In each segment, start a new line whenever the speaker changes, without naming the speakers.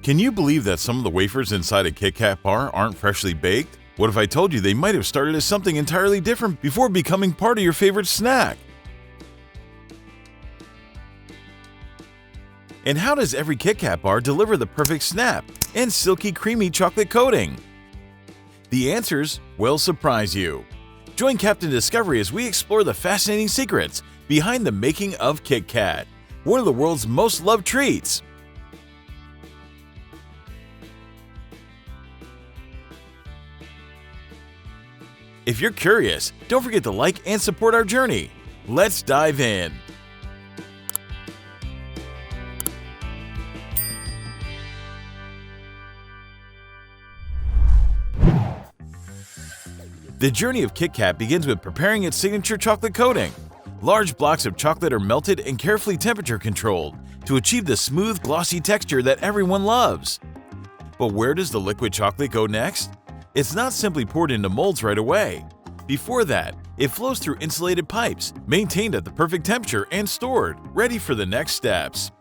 Can you believe that some of the wafers inside a KitKat bar aren't freshly baked? What if I told you they might have started as something entirely different before becoming part of your favorite snack? And how does every KitKat bar deliver the perfect snap and silky creamy chocolate coating? The answers will surprise you. Join Captain Discovery as we explore the fascinating secrets behind the making of KitKat, one of the world's most loved treats. If you're curious, don't forget to like and support our journey. Let's dive in. The journey of KitKat begins with preparing its signature chocolate coating. Large blocks of chocolate are melted and carefully temperature controlled to achieve the smooth, glossy texture that everyone loves. But where does the liquid chocolate go next? It's not simply poured into molds right away. Before that, it flows through insulated pipes, maintained at the perfect temperature and stored, ready for the next steps.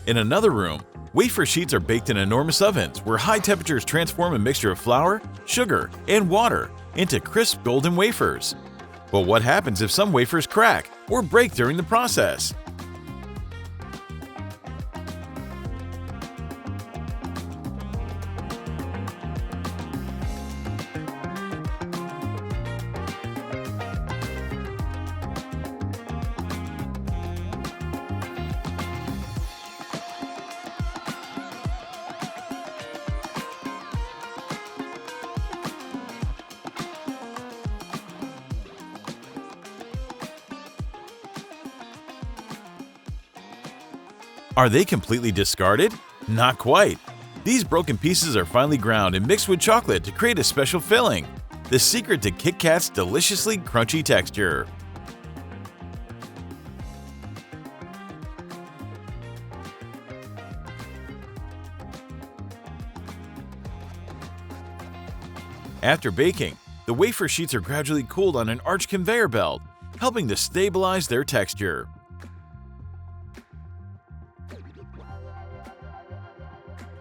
In another room, wafer sheets are baked in enormous ovens where high temperatures transform a mixture of flour, sugar, and water into crisp golden wafers. But what happens if some wafers crack or break during the process? Are they completely discarded? Not quite. These broken pieces are finely ground and mixed with chocolate to create a special filling, the secret to KitKat's deliciously crunchy texture. After baking, the wafer sheets are gradually cooled on an arched conveyor belt, helping to stabilize their texture.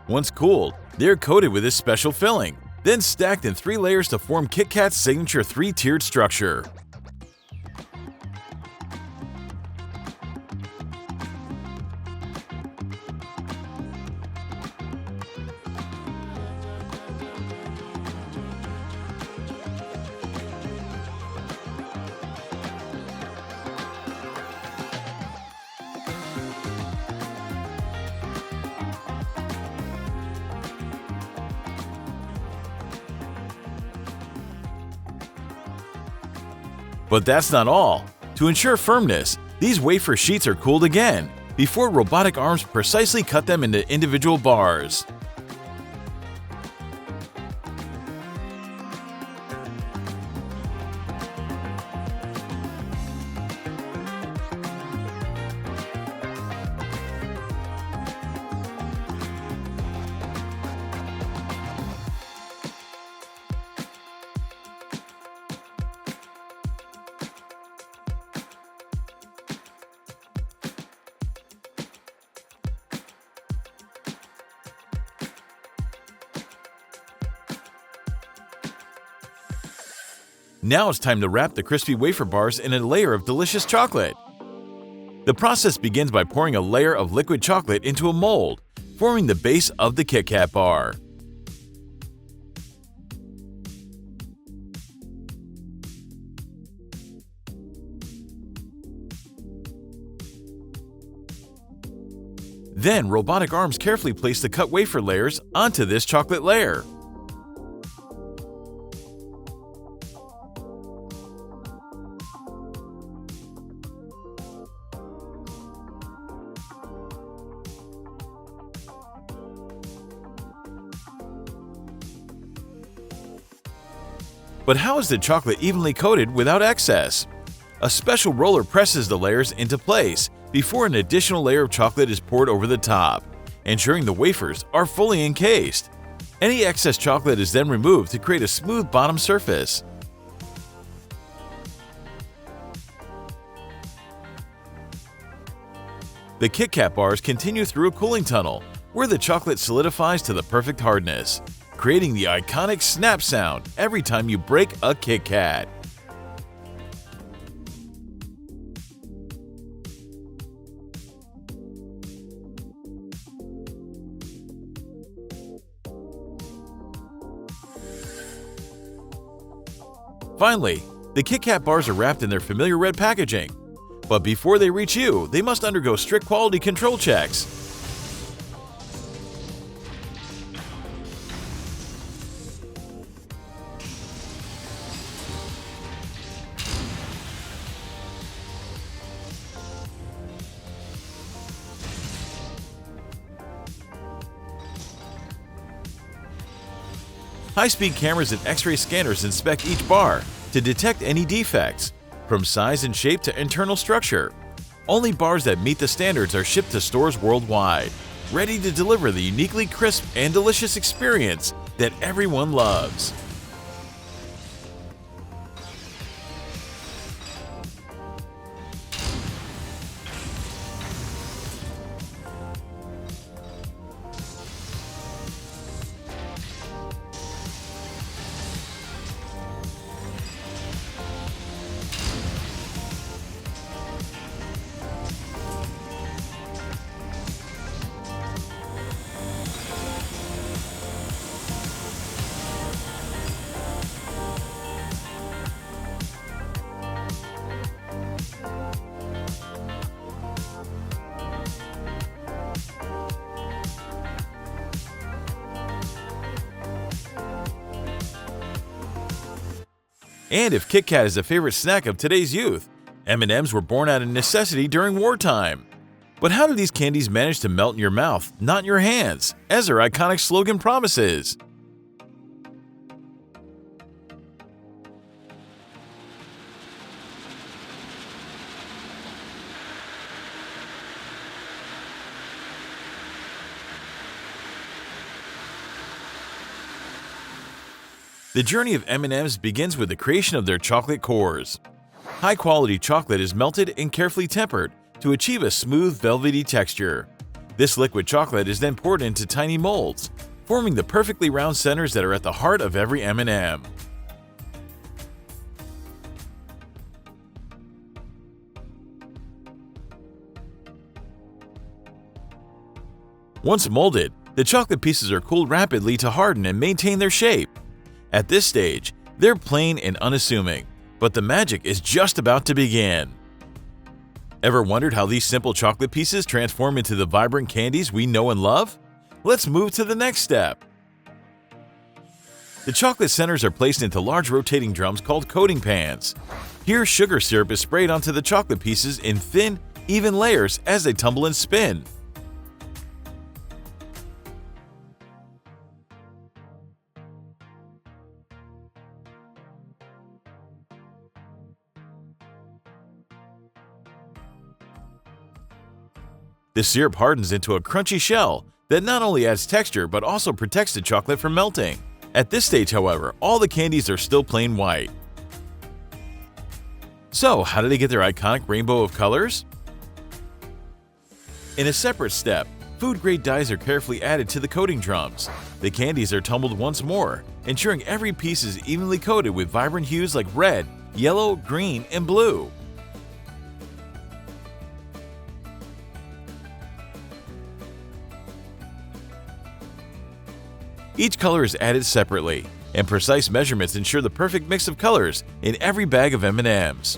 Once cooled, they're coated with this special filling, then stacked in 3 layers to form KitKat's signature 3-tiered structure. But that's not all. To ensure firmness, these wafer sheets are cooled again, before robotic arms precisely cut them into individual bars. Now it's time to wrap the crispy wafer bars in a layer of delicious chocolate. The process begins by pouring a layer of liquid chocolate into a mold, forming the base of the KitKat bar. Then, robotic arms carefully place the cut wafer layers onto this chocolate layer. But how is the chocolate evenly coated without excess? A special roller presses the layers into place before an additional layer of chocolate is poured over the top, ensuring the wafers are fully encased. Any excess chocolate is then removed to create a smooth bottom surface. The KitKat bars continue through a cooling tunnel, where the chocolate solidifies to the perfect hardness, creating the iconic snap sound every time you break a KitKat. Finally, the KitKat bars are wrapped in their familiar red packaging. But before they reach you, they must undergo strict quality control checks. High-speed cameras and X-ray scanners inspect each bar to detect any defects, from size and shape to internal structure. Only bars that meet the standards are shipped to stores worldwide, ready to deliver the uniquely crisp and delicious experience that everyone loves. And if KitKat is a favorite snack of today's youth, M&Ms were born out of necessity during wartime. But how do these candies manage to melt in your mouth, not in your hands, as their iconic slogan promises? The journey of M&Ms begins with the creation of their chocolate cores. High-quality chocolate is melted and carefully tempered to achieve a smooth, velvety texture. This liquid chocolate is then poured into tiny molds, forming the perfectly round centers that are at the heart of every M&M. Once molded, the chocolate pieces are cooled rapidly to harden and maintain their shape. At this stage, they're plain and unassuming, but the magic is just about to begin. Ever wondered how these simple chocolate pieces transform into the vibrant candies we know and love? Let's move to the next step. The chocolate centers are placed into large rotating drums called coating pans. Here, sugar syrup is sprayed onto the chocolate pieces in thin, even layers as they tumble and spin. The syrup hardens into a crunchy shell that not only adds texture but also protects the chocolate from melting. At this stage, however, all the candies are still plain white. So, how do they get their iconic rainbow of colors? In a separate step, food-grade dyes are carefully added to the coating drums. The candies are tumbled once more, ensuring every piece is evenly coated with vibrant hues like red, yellow, green, and blue. Each color is added separately, and precise measurements ensure the perfect mix of colors in every bag of M&Ms.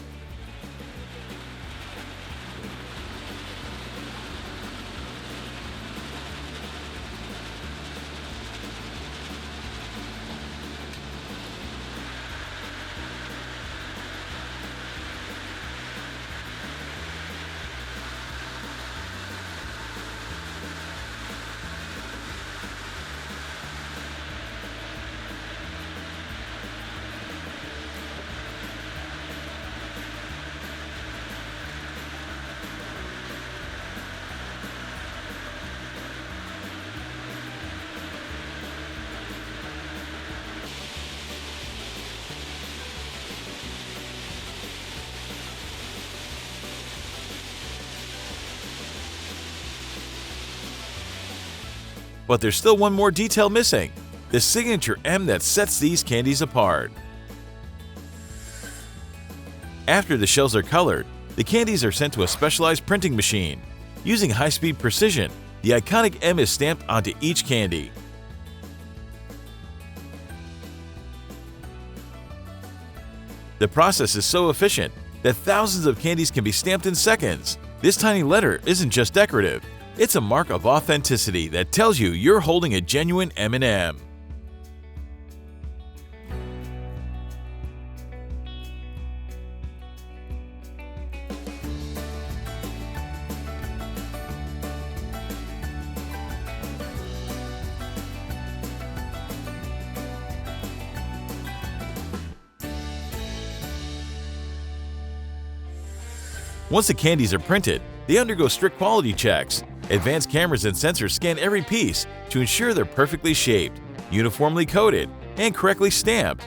But there's still one more detail missing: the signature M that sets these candies apart. After the shells are colored, the candies are sent to a specialized printing machine. Using high-speed precision, the iconic M is stamped onto each candy. The process is so efficient that thousands of candies can be stamped in seconds. This tiny letter isn't just decorative, it's a mark of authenticity that tells you you're holding a genuine M&M. Once the candies are printed, they undergo strict quality checks. Advanced cameras and sensors scan every piece to ensure they're perfectly shaped, uniformly coated, and correctly stamped.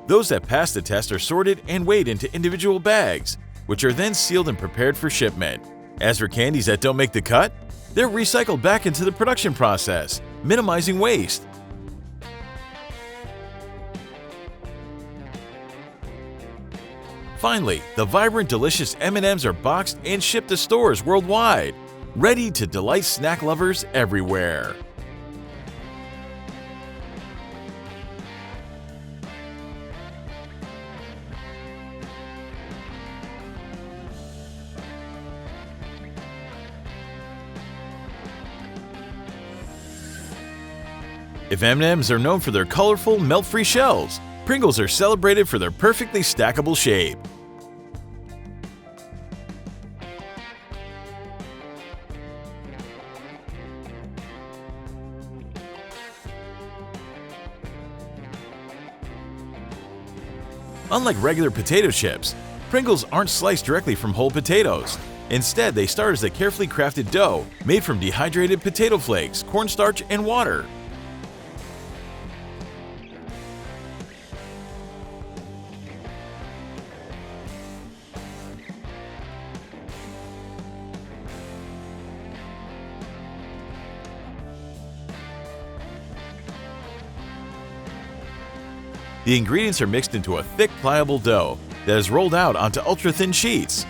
Those that pass the test are sorted and weighed into individual bags, which are then sealed and prepared for shipment. As for candies that don't make the cut, they're recycled back into the production process, minimizing waste. Finally, the vibrant, delicious M&Ms are boxed and shipped to stores worldwide, ready to delight snack lovers everywhere. If M&Ms are known for their colorful, melt-free shells, Pringles are celebrated for their perfectly stackable shape. Unlike regular potato chips, Pringles aren't sliced directly from whole potatoes. Instead, they start as a carefully crafted dough made from dehydrated potato flakes, cornstarch, and water. The ingredients are mixed into a thick, pliable dough that is rolled out onto ultra-thin sheets.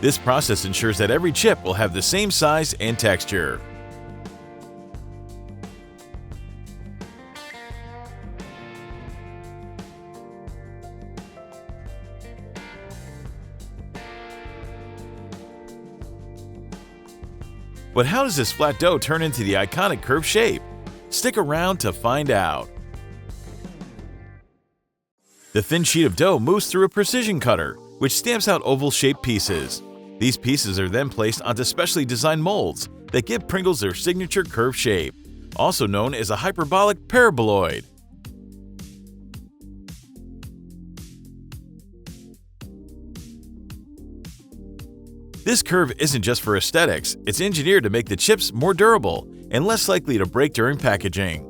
This process ensures that every chip will have the same size and texture. But how does this flat dough turn into the iconic curved shape? Stick around to find out. The thin sheet of dough moves through a precision cutter, which stamps out oval-shaped pieces. These pieces are then placed onto specially designed molds that give Pringles their signature curved shape, also known as a hyperbolic paraboloid. This curve isn't just for aesthetics, it's engineered to make the chips more durable and less likely to break during packaging.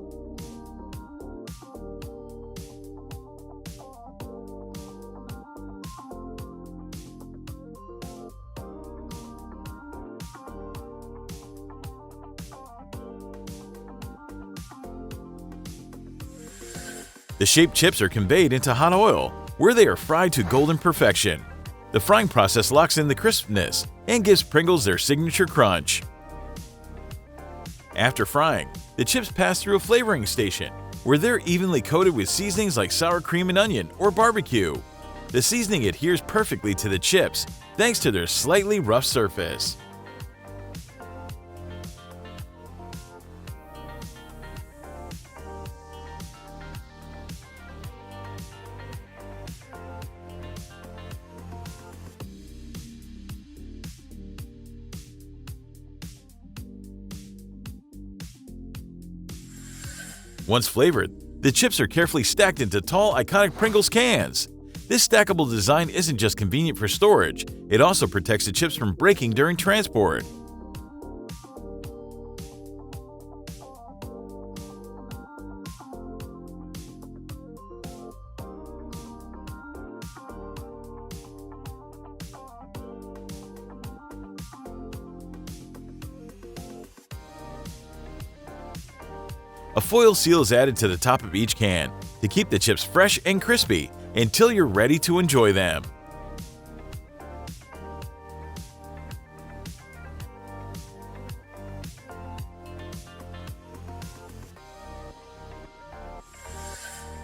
The shaped chips are conveyed into hot oil, where they are fried to golden perfection. The frying process locks in the crispness and gives Pringles their signature crunch. After frying, the chips pass through a flavoring station, where they're evenly coated with seasonings like sour cream and onion or barbecue. The seasoning adheres perfectly to the chips thanks to their slightly rough surface. Once flavored, the chips are carefully stacked into tall, iconic Pringles cans. This stackable design isn't just convenient for storage, it also protects the chips from breaking during transport. A foil seal is added to the top of each can to keep the chips fresh and crispy until you're ready to enjoy them.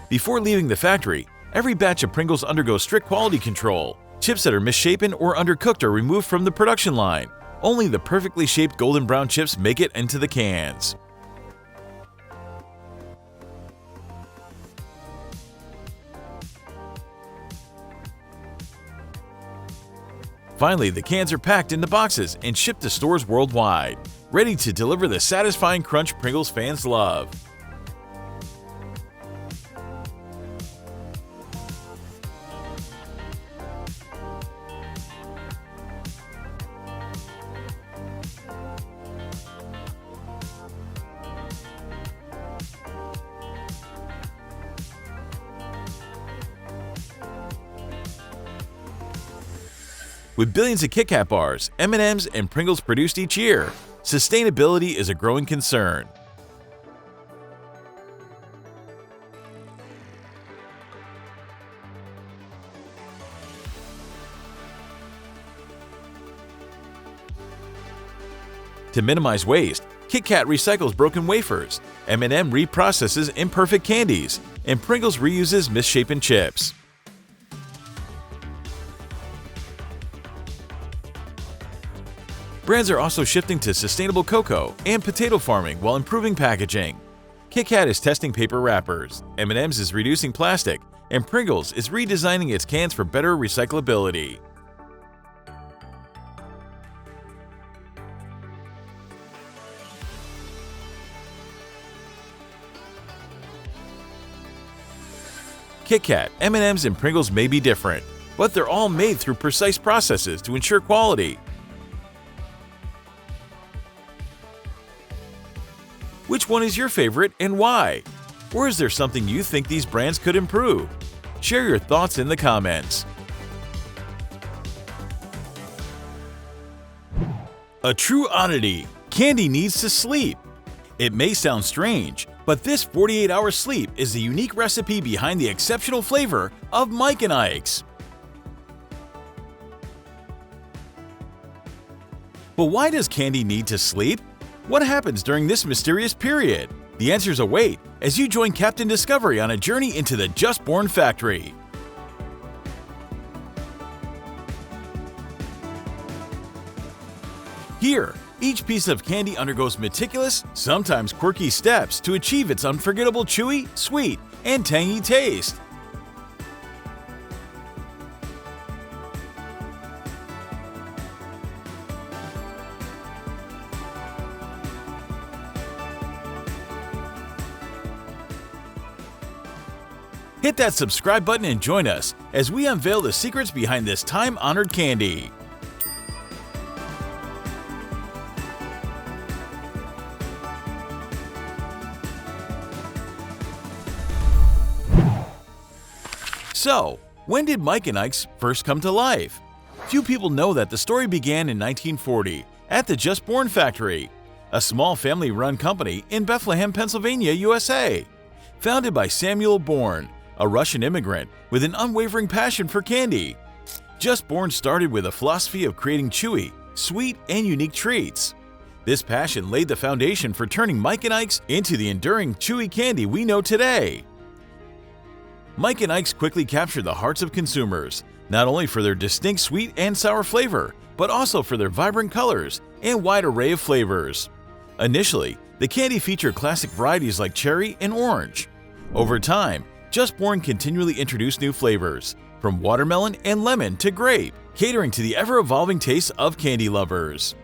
Before leaving the factory, every batch of Pringles undergoes strict quality control. Chips that are misshapen or undercooked are removed from the production line. Only the perfectly shaped golden brown chips make it into the cans. Finally, the cans are packed into boxes and shipped to stores worldwide, ready to deliver the satisfying crunch Pringles fans love. With billions of KitKat bars, M&Ms, and Pringles produced each year, sustainability is a growing concern. To minimize waste, KitKat recycles broken wafers, M&M reprocesses imperfect candies, and Pringles reuses misshapen chips. Brands are also shifting to sustainable cocoa and potato farming while improving packaging. KitKat is testing paper wrappers, M&M's is reducing plastic, and Pringles is redesigning its cans for better recyclability. KitKat, M&M's, and Pringles may be different, but they're all made through precise processes to ensure quality. Which one is your favorite and why? Or is there something you think these brands could improve? Share your thoughts in the comments. A true oddity: candy needs to sleep. It may sound strange, but this 48-hour sleep is the unique recipe behind the exceptional flavor of Mike and Ikes. But why does candy need to sleep? What happens during this mysterious period? The answers await as you join Captain Discovery on a journey into the Just Born factory. Here, each piece of candy undergoes meticulous, sometimes quirky steps to achieve its unforgettable chewy, sweet, and tangy taste. Hit that subscribe button and join us as we unveil the secrets behind this time-honored candy. So, when did Mike and Ikes first come to life? Few people know that the story began in 1940 at the Just Born factory, a small family-run company in Bethlehem, Pennsylvania, USA. Founded by Samuel Bourne, a Russian immigrant with an unwavering passion for candy. Just Born started with a philosophy of creating chewy, sweet, and unique treats. This passion laid the foundation for turning Mike and Ikes into the enduring chewy candy we know today. Mike and Ikes quickly captured the hearts of consumers, not only for their distinct sweet and sour flavor, but also for their vibrant colors and wide array of flavors. Initially, the candy featured classic varieties like cherry and orange. Over time, Just Born continually introduced new flavors, from watermelon and lemon to grape, catering to the ever-evolving tastes of candy lovers.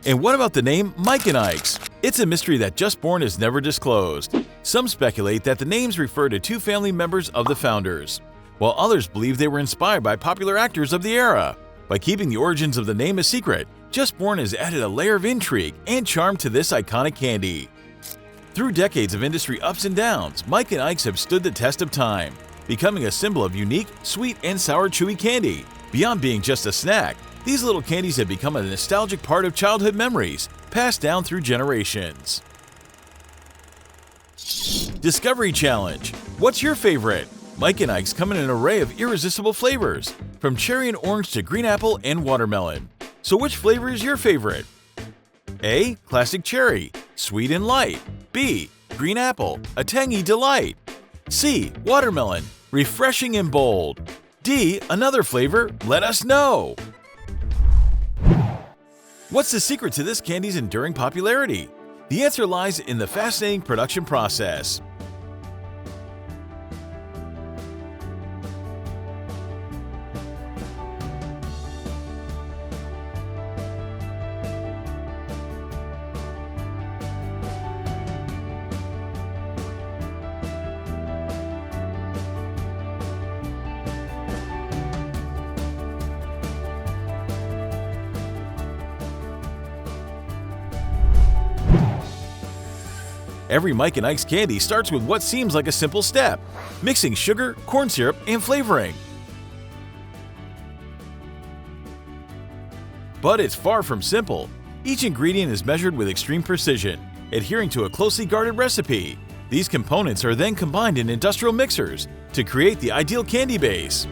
And what about the name Mike and Ikes? It's a mystery that Just Born has never disclosed. Some speculate that the names refer to two family members of the founders, while others believe they were inspired by popular actors of the era. By keeping the origins of the name a secret, Just Born has added a layer of intrigue and charm to this iconic candy. Through decades of industry ups and downs, Mike and Ikes have stood the test of time, becoming a symbol of unique, sweet, and sour chewy candy. Beyond being just a snack, these little candies have become a nostalgic part of childhood memories, passed down through generations. Discovery Challenge. What's your favorite? Mike and Ikes come in an array of irresistible flavors, from cherry and orange to green apple and watermelon. So which flavor is your favorite? A. Classic cherry, sweet and light. B. Green apple, a tangy delight. C. Watermelon, refreshing and bold. D. Another flavor? Let us know! What's the secret to this candy's enduring popularity? The answer lies in the fascinating production process. Every Mike and Ikes candy starts with what seems like a simple step: mixing sugar, corn syrup, and flavoring. But it's far from simple. Each ingredient is measured with extreme precision, adhering to a closely guarded recipe. These components are then combined in industrial mixers to create the ideal candy base.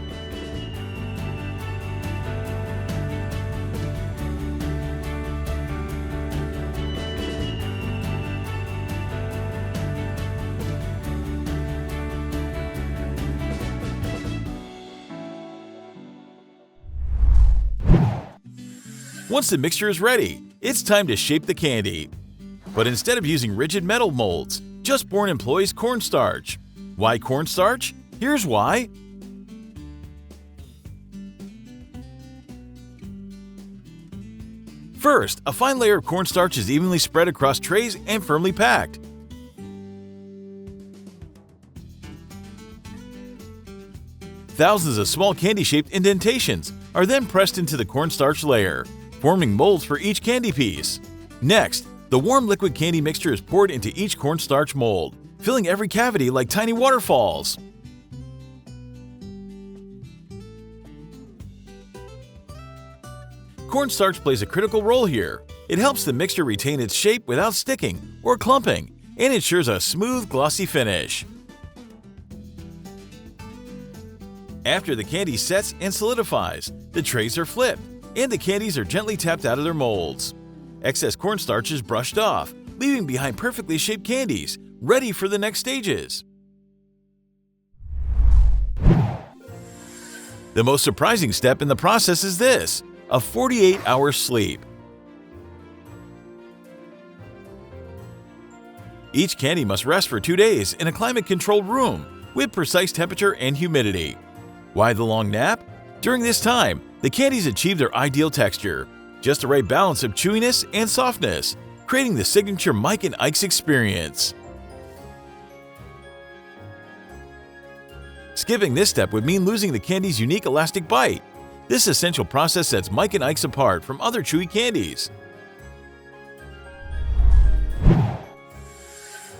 Once the mixture is ready, it's time to shape the candy. But instead of using rigid metal molds, Just Born employs cornstarch. Why cornstarch? Here's why. First, a fine layer of cornstarch is evenly spread across trays and firmly packed. Thousands of small candy-shaped indentations are then pressed into the cornstarch layer, forming molds for each candy piece. Next, the warm liquid candy mixture is poured into each cornstarch mold, filling every cavity like tiny waterfalls. Cornstarch plays a critical role here. It helps the mixture retain its shape without sticking or clumping, and ensures a smooth, glossy finish. After the candy sets and solidifies, the trays are flipped, and the candies are gently tapped out of their molds. Excess cornstarch is brushed off, leaving behind perfectly shaped candies, ready for the next stages. The most surprising step in the process is this: a 48-hour sleep. Each candy must rest for 2 days in a climate-controlled room with precise temperature and humidity. Why the long nap? During this time, the candies achieve their ideal texture, just the right balance of chewiness and softness, creating the signature Mike and Ikes experience. Skipping this step would mean losing the candy's unique elastic bite. This essential process sets Mike and Ikes apart from other chewy candies.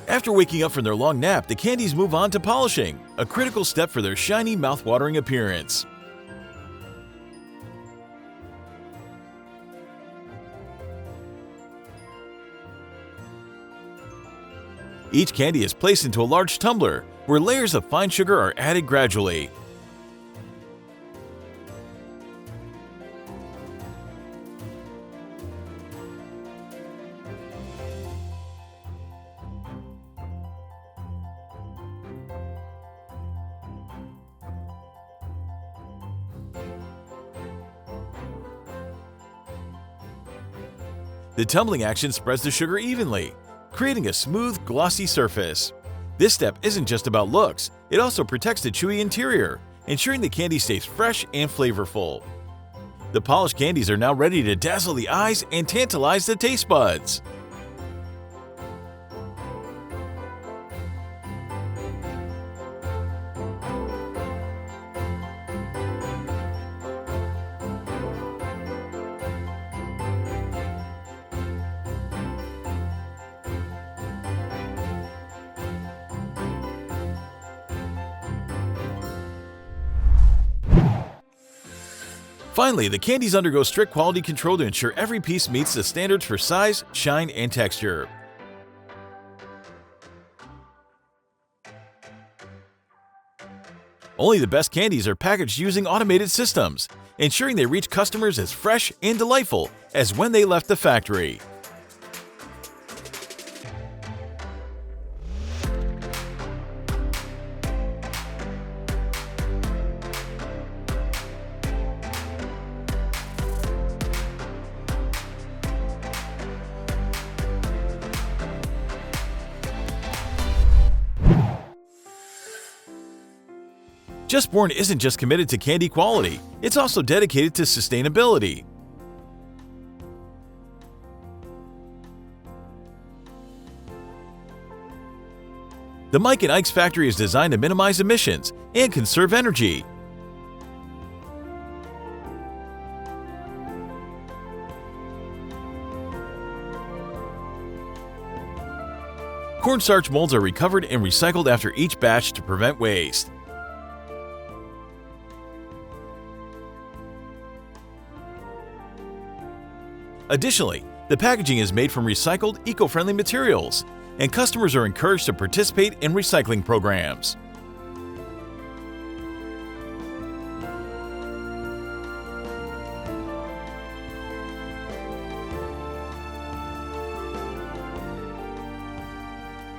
After waking up from their long nap, the candies move on to polishing, a critical step for their shiny, mouth-watering appearance. Each candy is placed into a large tumbler, where layers of fine sugar are added gradually. The tumbling action spreads the sugar evenly, creating a smooth, glossy surface. This step isn't just about looks, it also protects the chewy interior, ensuring the candy stays fresh and flavorful. The polished candies are now ready to dazzle the eyes and tantalize the taste buds. Finally, the candies undergo strict quality control to ensure every piece meets the standards for size, shine, and texture. Only the best candies are packaged using automated systems, ensuring they reach customers as fresh and delightful as when they left the factory. Just Born isn't just committed to candy quality, it's also dedicated to sustainability. The Mike and Ikes factory is designed to minimize emissions and conserve energy. Cornstarch molds are recovered and recycled after each batch to prevent waste. Additionally, the packaging is made from recycled, eco-friendly materials, and customers are encouraged to participate in recycling programs.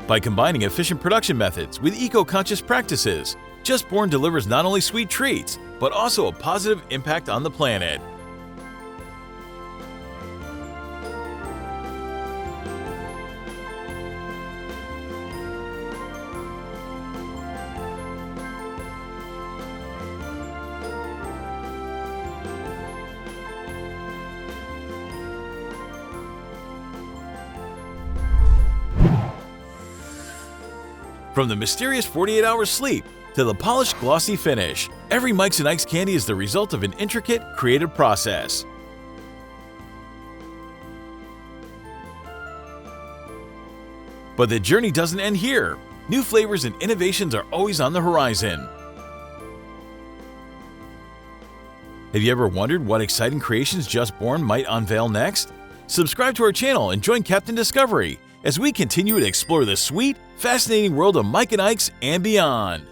By combining efficient production methods with eco-conscious practices, Just Born delivers not only sweet treats, but also a positive impact on the planet. From the mysterious 48-hour sleep to the polished, glossy finish, every Mike's and Ikes candy is the result of an intricate, creative process. But the journey doesn't end here. New flavors and innovations are always on the horizon. Have you ever wondered what exciting creations Just Born might unveil next? Subscribe to our channel and join Captain Discovery as we continue to explore the sweet, fascinating world of Mike and Ikes and beyond.